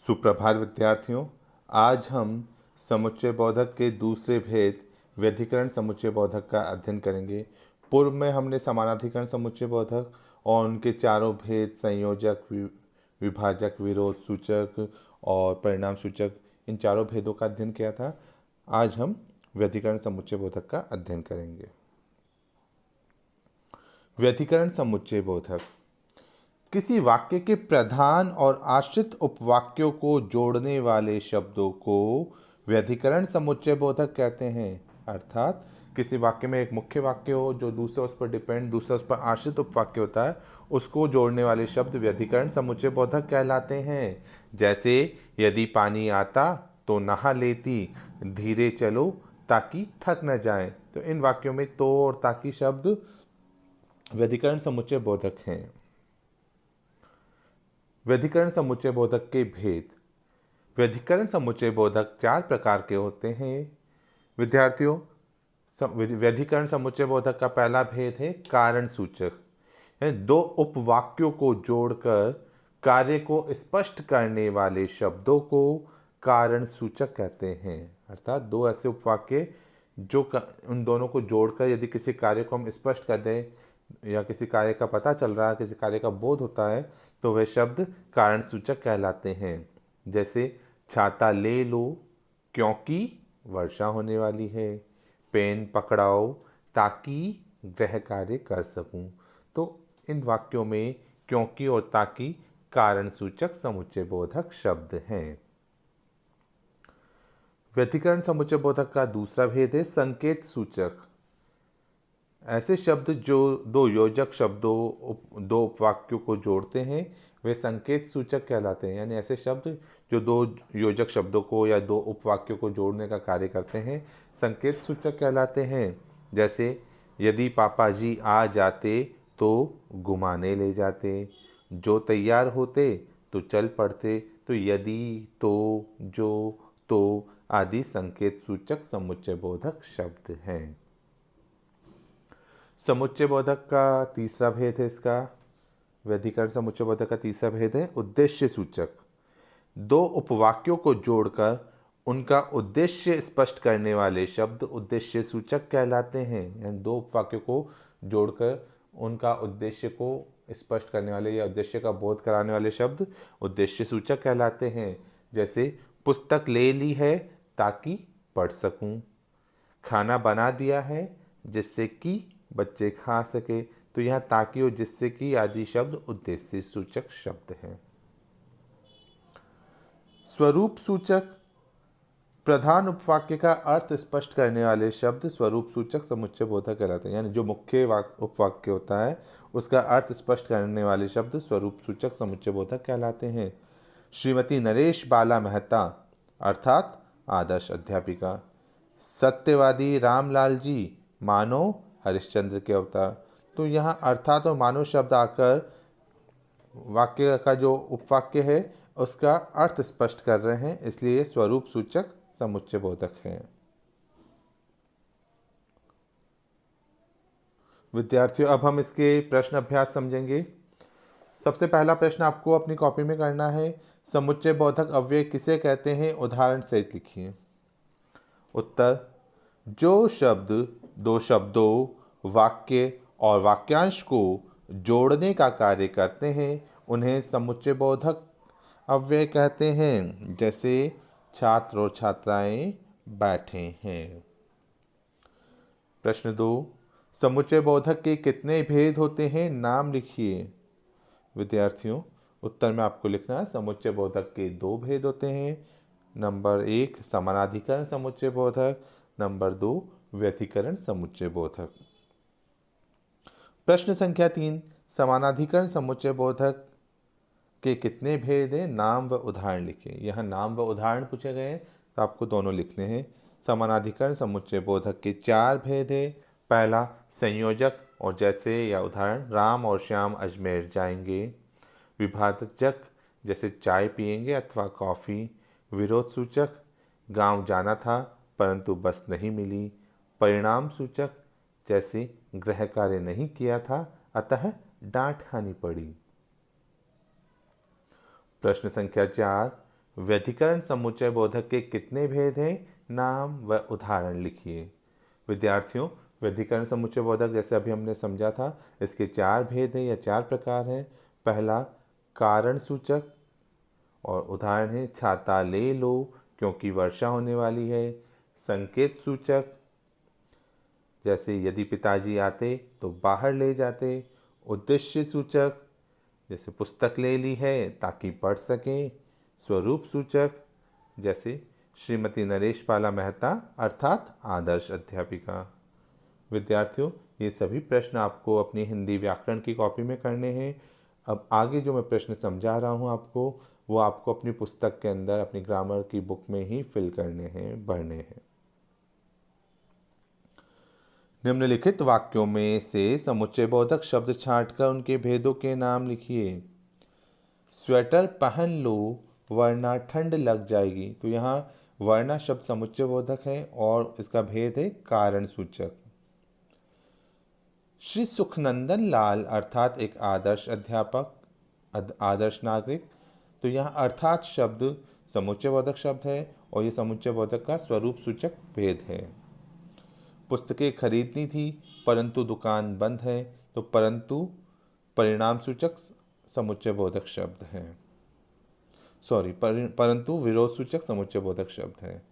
सुप्रभात विद्यार्थियों। आज हम समुच्चय बोधक के दूसरे भेद व्यधिकरण समुच्चय बोधक का अध्ययन करेंगे। पूर्व में हमने समानाधिकरण समुच्चय बोधक और उनके चारों भेद संयोजक, विभाजक, विरोध सूचक और परिणाम सूचक, इन चारों भेदों का अध्ययन किया था। आज हम व्यधिकरण समुच्चय बोधक का अध्ययन करेंगे। व्यधिकरण समुच्चय बोधक किसी वाक्य के प्रधान और आश्रित उपवाक्यों को जोड़ने वाले शब्दों को व्यधिकरण समुच्चय बोधक कहते हैं। अर्थात किसी वाक्य में एक मुख्य वाक्य हो जो दूसरा उस पर डिपेंड, दूसरा उस पर आश्रित उपवाक्य होता है, उसको जोड़ने वाले शब्द व्यधिकरण समुच्चय बोधक कहलाते हैं। जैसे यदि पानी आता तो नहा लेती, धीरे चलो ताकि थक न जाए। तो इन वाक्यों में तो और ताकि शब्द व्यधिकरण समुच्चय बोधक हैं। व्यधिकरण समुच्चय बोधक के भेद। व्यधिकरण समुच्चय बोधक चार प्रकार के होते हैं। विद्यार्थियों, व्यधिकरण समुच्चय बोधक का पहला भेद है कारण सूचक। दो उपवाक्यों को जोड़कर कार्य को स्पष्ट करने वाले शब्दों को कारण सूचक कहते हैं। अर्थात दो ऐसे उपवाक्य जो उन दोनों को जोड़कर यदि किसी कार्य को हम स्पष्ट कर दें या किसी कार्य का पता चल रहा है, किसी कार्य का बोध होता है, तो वे शब्द कारण सूचक कहलाते हैं। जैसे छाता ले लो क्योंकि वर्षा होने वाली है, पेन पकड़ाओ ताकि गृह कार्य कर सकूं। तो इन वाक्यों में क्योंकि और ताकि कारण सूचक समुच्चय बोधक शब्द हैं। व्यधिकरण समुच्चय बोधक का दूसरा भेद है संकेत सूचक। ऐसे शब्द जो दो योजक शब्दों, दो उपवाक्यों को जोड़ते हैं, वे संकेत सूचक कहलाते हैं। यानी ऐसे शब्द जो दो योजक शब्दों को या दो उपवाक्यों को जोड़ने का कार्य करते हैं, संकेत सूचक कहलाते हैं। जैसे यदि पापा जी आ जाते तो घुमाने ले जाते, जो तैयार होते तो चल पड़ते। तो यदि, तो, जो, तो आदि संकेत सूचक समुच्चय बोधक शब्द हैं। समुच्चय बोधक का तीसरा भेद है इसका। व्यधिकरण समुच्चय बोधक का तीसरा भेद है उद्देश्य सूचक। दो उपवाक्यों को जोड़कर उनका उद्देश्य स्पष्ट करने वाले शब्द उद्देश्य सूचक कहलाते हैं। यानी दो उपवाक्यों को जोड़कर उनका उद्देश्य को स्पष्ट करने वाले या उद्देश्य का बोध कराने वाले शब्द उद्देश्य सूचक कहलाते हैं। जैसे पुस्तक ले ली है ताकि पढ़ सकूं, खाना बना दिया है जिससे कि बच्चे खा सके। तो यह ताकि और जिससे कि आदि शब्द उद्देश्य सूचक शब्द हैं। स्वरूप सूचक। प्रधान उपवाक्य का अर्थ स्पष्ट करने वाले शब्द स्वरूप सूचक समुच्चय बोधक कहलाते हैं। यानी जो मुख्य उपवाक्य होता है उसका अर्थ स्पष्ट करने वाले शब्द स्वरूप सूचक समुच्चय बोधक कहलाते हैं। श्रीमती नरेश बाला मेहता अर्थात आदर्श अध्यापिका, सत्यवादी रामलाल जी मानो हरिश्चंद्र के अवतार। तो यहाँ अर्थात और मानो शब्द आकर वाक्य का जो उपवाक्य है उसका अर्थ स्पष्ट कर रहे हैं, इसलिए स्वरूप सूचक समुच्चय बोधक हैं। विद्यार्थियों, अब हम इसके प्रश्न अभ्यास समझेंगे। सबसे पहला प्रश्न आपको अपनी कॉपी में करना है, समुच्चय बोधक अव्यय किसे कहते हैं, उदाहरण सहित लिखिए। उत्तर, जो शब्द दो शब्दों, वाक्य और वाक्यांश को जोड़ने का कार्य करते हैं उन्हें समुच्चय बोधक अव्यय कहते हैं। जैसे छात्र और छात्राएं बैठे हैं। प्रश्न 2, समुच्चय बोधक के कितने भेद होते हैं, नाम लिखिए। विद्यार्थियों, उत्तर में आपको लिखना है समुच्चय बोधक के दो भेद होते हैं। नंबर 1 समानाधिकरण समुच्चय बोधक, नंबर 2 व्यधिकरण समुच्चय बोधक। प्रश्न संख्या 3, समानाधिकरण समुच्चय बोधक के कितने भेद हैं, नाम व उदाहरण लिखें। यहाँ नाम व उदाहरण पूछे गए हैं तो आपको दोनों लिखने हैं। समानाधिकरण समुच्चय बोधक के 4 भेद हैं। पहला संयोजक और जैसे या उदाहरण राम और श्याम अजमेर जाएंगे। विभाजक जैसे चाय पिएंगे अथवा कॉफ़ी। विरोध सूचक गांव जाना था परंतु बस नहीं मिली। परिणाम सूचक जैसे गृह कार्य नहीं किया था अतः डांट खानी पड़ी। प्रश्न संख्या 4, व्यधिकरण समुच्चय बोधक के कितने भेद हैं? नाम व उदाहरण लिखिए। विद्यार्थियों, व्यधिकरण समुच्चय बोधक जैसे अभी हमने समझा था, इसके 4 भेद हैं या 4 प्रकार हैं। पहला कारण सूचक, और उदाहरण है छाता ले लो क्योंकि वर्षा होने वाली है। संकेत सूचक, जैसे यदि पिताजी आते तो बाहर ले जाते। उद्देश्य सूचक, जैसे पुस्तक ले ली है ताकि पढ़ सकें। स्वरूप सूचक, जैसे श्रीमती नरेश पाला मेहता अर्थात आदर्श अध्यापिका। विद्यार्थियों, ये सभी प्रश्न आपको अपनी हिंदी व्याकरण की कॉपी में करने हैं। अब आगे जो मैं प्रश्न समझा रहा हूँ आपको, वो आपको अपनी पुस्तक के अंदर अपनी ग्रामर की बुक में ही फिल करने हैं, भरने हैं। निम्नलिखित वाक्यों में से समुच्चय बोधक शब्द छांटकर उनके भेदों के नाम लिखिए। स्वेटर पहन लो वरना ठंड लग जाएगी। तो यहाँ वरना शब्द समुच्चय बोधक है और इसका भेद है कारण सूचक। श्री सुखनंदन लाल अर्थात एक आदर्श अध्यापक, आदर्श नागरिक। तो यहाँ अर्थात शब्द समुच्चय बोधक शब्द है और ये समुच्चय बोधक का स्वरूप सूचक भेद है। पुस्तकें खरीदनी थी परंतु दुकान बंद है। तो परंतु परिणाम सूचक समुच्चय बोधक शब्द है। परंतु विरोध सूचक समुच्चय बोधक शब्द है।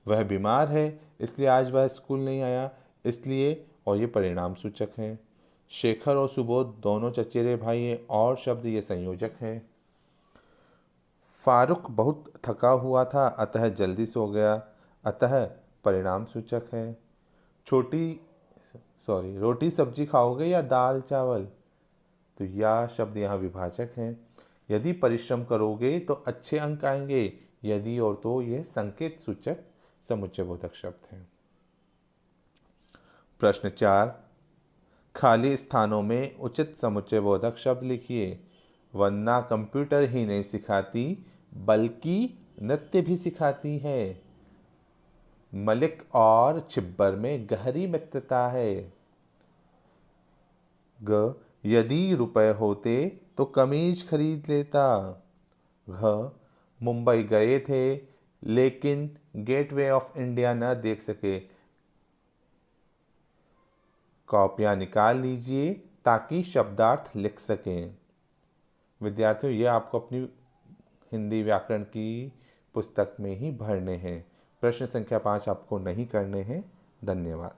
वह बीमार है इसलिए आज वह स्कूल नहीं आया, इसलिए, और ये परिणाम सूचक है। शेखर और सुबोध दोनों चचेरे भाई हैं और शब्द ये संयोजक है। फारूक बहुत थका हुआ था अतः जल्दी सो गया, अतः परिणाम सूचक है। रोटी सब्जी खाओगे या दाल चावल? तो या शब्द यहाँ विभाजक है। यदि परिश्रम करोगे तो अच्छे अंक आएंगे, यदि और तो यह संकेत सूचक समुच्चय बोधक शब्द है। प्रश्न 4, खाली स्थानों में उचित समुच्चय बोधक शब्द लिखिए। वंदना कंप्यूटर ही नहीं सिखाती बल्कि नृत्य भी सिखाती है। मलिक और छिब्बर में गहरी मित्रता है। ग, यदि रुपए होते तो कमीज खरीद लेता। घ, मुंबई गए थे लेकिन गेटवे ऑफ इंडिया न देख सके। कॉपियां निकाल लीजिए ताकि शब्दार्थ लिख सकें। विद्यार्थियों, ये आपको अपनी हिंदी व्याकरण की पुस्तक में ही भरने हैं। प्रश्न संख्या 5 आपको नहीं करने हैं। धन्यवाद।